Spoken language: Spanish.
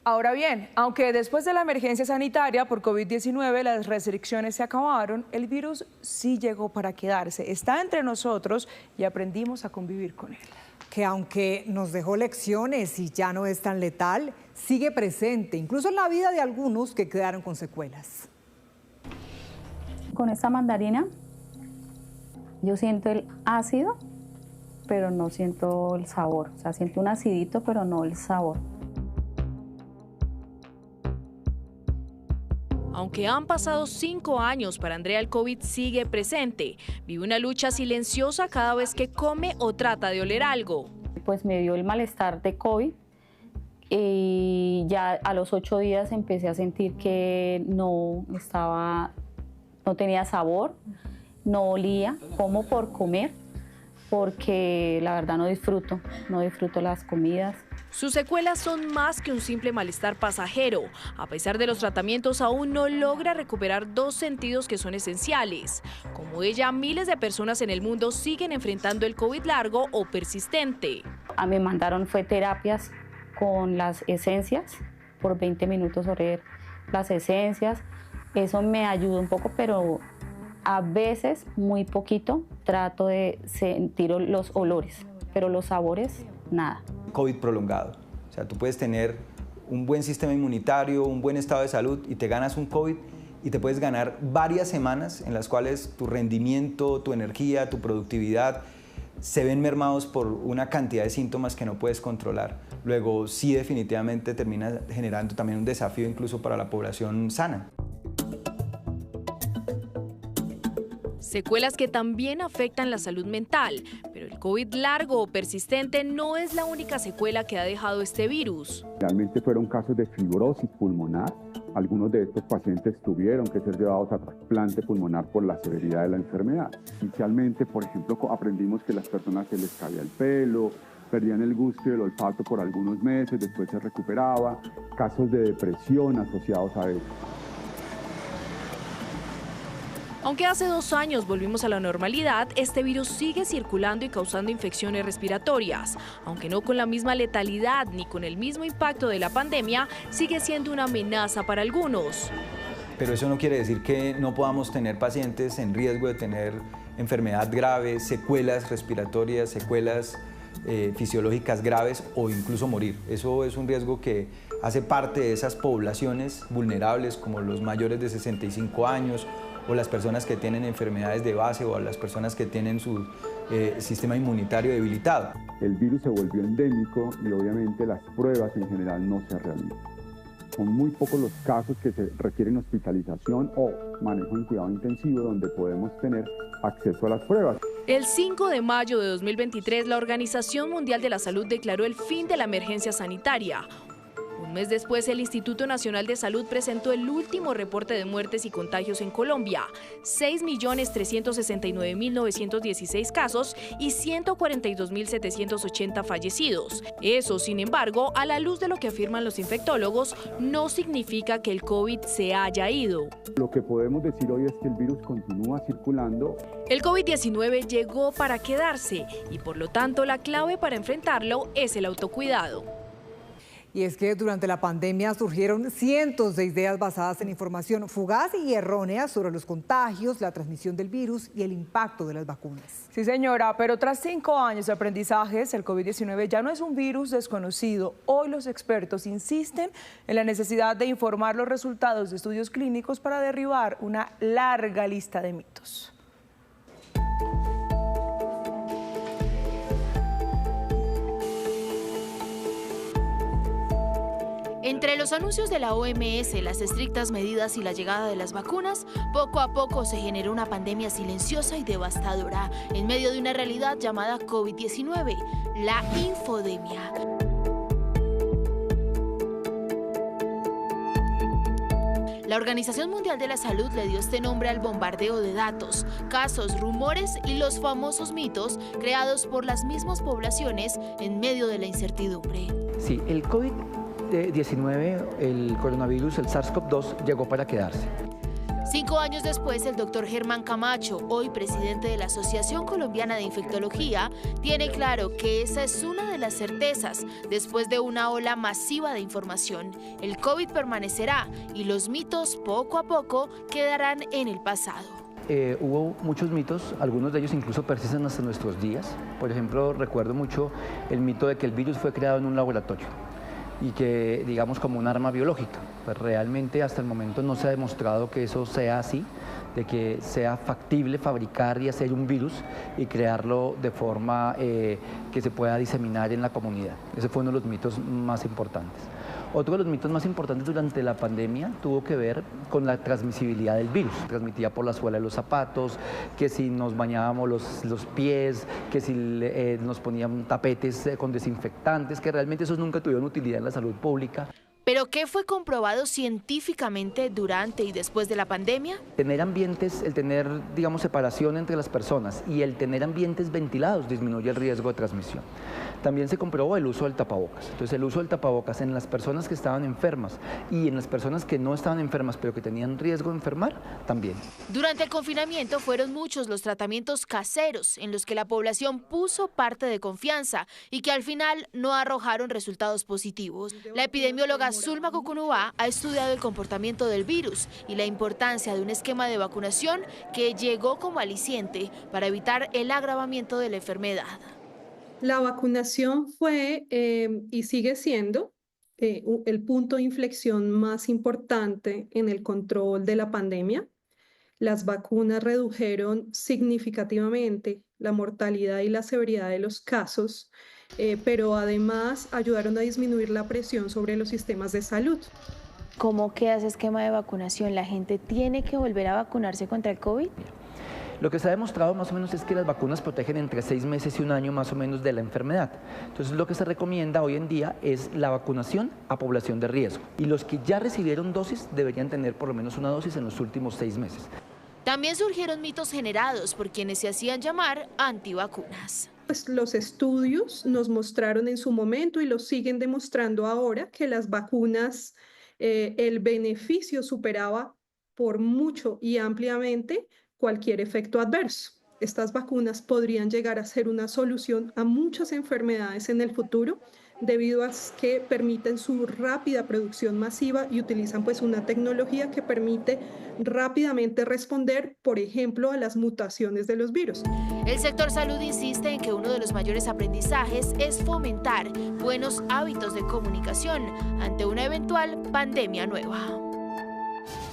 Ahora bien, aunque después de la emergencia sanitaria por COVID-19 las restricciones se acabaron, el virus sí llegó para quedarse. Está entre nosotros y aprendimos a convivir con él. Que aunque nos dejó lecciones y ya no es tan letal, sigue presente, incluso en la vida de algunos que quedaron con secuelas. Con esta mandarina yo siento el ácido, pero no siento el sabor. O sea, siento un acidito, pero no el sabor. Aunque han pasado 5 años, para Andrea el COVID sigue presente. Vive una lucha silenciosa cada vez que come o trata de oler algo. Pues me dio el malestar de COVID y ya a los 8 días empecé a sentir que no tenía sabor, no olía, como por comer, porque la verdad no disfruto las comidas. Sus secuelas son más que un simple malestar pasajero. A pesar de los tratamientos, aún no logra recuperar 2 sentidos que son esenciales. Como ella, miles de personas en el mundo siguen enfrentando el COVID largo o persistente. Me mandaron fue terapias con las esencias, por 20 minutos oler las esencias. Eso me ayuda un poco, pero a veces, muy poquito, trato de sentir los olores, pero los sabores, nada. COVID prolongado. O sea, tú puedes tener un buen sistema inmunitario, un buen estado de salud y te ganas un COVID y te puedes ganar varias semanas en las cuales tu rendimiento, tu energía, tu productividad se ven mermados por una cantidad de síntomas que no puedes controlar. Luego sí definitivamente termina generando también un desafío incluso para la población sana. Secuelas que también afectan la salud mental, pero el COVID largo o persistente no es la única secuela que ha dejado este virus. Realmente fueron casos de fibrosis pulmonar. Algunos de estos pacientes tuvieron que ser llevados a trasplante pulmonar por la severidad de la enfermedad. Inicialmente, por ejemplo, aprendimos que las personas se les caía el pelo, perdían el gusto y el olfato por algunos meses, después se recuperaba. Casos de depresión asociados a esto. Aunque hace 2 años volvimos a la normalidad, este virus sigue circulando y causando infecciones respiratorias. Aunque no con la misma letalidad ni con el mismo impacto de la pandemia, sigue siendo una amenaza para algunos. Pero eso no quiere decir que no podamos tener pacientes en riesgo de tener enfermedad grave, secuelas respiratorias, secuelas fisiológicas graves o incluso morir. Eso es un riesgo que hace parte de esas poblaciones vulnerables como los mayores de 65 años, o las personas que tienen enfermedades de base o las personas que tienen su sistema inmunitario debilitado. El virus se volvió endémico y obviamente las pruebas en general no se realizan. Son muy pocos los casos que se requieren hospitalización o manejo en cuidado intensivo donde podemos tener acceso a las pruebas. El 5 de mayo de 2023, la Organización Mundial de la Salud declaró el fin de la emergencia sanitaria. Un mes después, el Instituto Nacional de Salud presentó el último reporte de muertes y contagios en Colombia: 6.369.916 casos y 142.780 fallecidos. Eso, sin embargo, a la luz de lo que afirman los infectólogos, no significa que el COVID se haya ido. Lo que podemos decir hoy es que el virus continúa circulando. El COVID-19 llegó para quedarse y, por lo tanto, la clave para enfrentarlo es el autocuidado. Y es que durante la pandemia surgieron cientos de ideas basadas en información fugaz y errónea sobre los contagios, la transmisión del virus y el impacto de las vacunas. Sí, señora, pero tras 5 años de aprendizajes, el COVID-19 ya no es un virus desconocido. Hoy los expertos insisten en la necesidad de informar los resultados de estudios clínicos para derribar una larga lista de mitos. Entre los anuncios de la OMS, las estrictas medidas y la llegada de las vacunas, poco a poco se generó una pandemia silenciosa y devastadora en medio de una realidad llamada COVID-19, la infodemia. La Organización Mundial de la Salud le dio este nombre al bombardeo de datos, casos, rumores y los famosos mitos creados por las mismas poblaciones en medio de la incertidumbre. Sí, el COVID-19, el coronavirus, el SARS-CoV-2, llegó para quedarse. 5 años después, el doctor Germán Camacho, hoy presidente de la Asociación Colombiana de Infectología, tiene claro que esa es una de las certezas después de una ola masiva de información. El COVID permanecerá y los mitos poco a poco quedarán en el pasado. Hubo muchos mitos, algunos de ellos incluso persisten hasta nuestros días. Por ejemplo, recuerdo mucho el mito de que el virus fue creado en un laboratorio y que, digamos, como un arma biológica. Pues realmente hasta el momento no se ha demostrado que eso sea así, de que sea factible fabricar y hacer un virus y crearlo de forma que se pueda diseminar en la comunidad. Ese fue uno de los mitos más importantes. Otro de los mitos más importantes durante la pandemia tuvo que ver con la transmisibilidad del virus. Transmitía por la suela de los zapatos, que si nos bañábamos los pies, que si nos ponían tapetes con desinfectantes, que realmente esos nunca tuvieron utilidad en la salud pública. ¿Pero qué fue comprobado científicamente durante y después de la pandemia? Tener ambientes, el tener, digamos, separación entre las personas y el tener ambientes ventilados disminuye el riesgo de transmisión. También se comprobó el uso del tapabocas. Entonces, el uso del tapabocas en las personas que estaban enfermas y en las personas que no estaban enfermas pero que tenían riesgo de enfermar, también. Durante el confinamiento fueron muchos los tratamientos caseros en los que la población puso parte de confianza y que al final no arrojaron resultados positivos. La epidemióloga Zulma Cucunubá ha estudiado el comportamiento del virus y la importancia de un esquema de vacunación que llegó como aliciente para evitar el agravamiento de la enfermedad. La vacunación fue y sigue siendo el punto de inflexión más importante en el control de la pandemia. Las vacunas redujeron significativamente la mortalidad y la severidad de los casos, pero además ayudaron a disminuir la presión sobre los sistemas de salud. ¿Cómo queda ese esquema de vacunación? ¿La gente tiene que volver a vacunarse contra el COVID? Lo que se ha demostrado más o menos es que las vacunas protegen entre 6 meses y 1 año más o menos de la enfermedad. Entonces lo que se recomienda hoy en día es la vacunación a población de riesgo. Y los que ya recibieron dosis deberían tener por lo menos una dosis en los últimos 6 meses. También surgieron mitos generados por quienes se hacían llamar antivacunas. Pues los estudios nos mostraron en su momento y lo siguen demostrando ahora que las vacunas, el beneficio superaba por mucho y ampliamente cualquier efecto adverso. Estas vacunas podrían llegar a ser una solución a muchas enfermedades en el futuro debido a que permiten su rápida producción masiva y utilizan pues una tecnología que permite rápidamente responder, por ejemplo, a las mutaciones de los virus. El sector salud insiste en que uno de los mayores aprendizajes es fomentar buenos hábitos de comunicación ante una eventual pandemia nueva.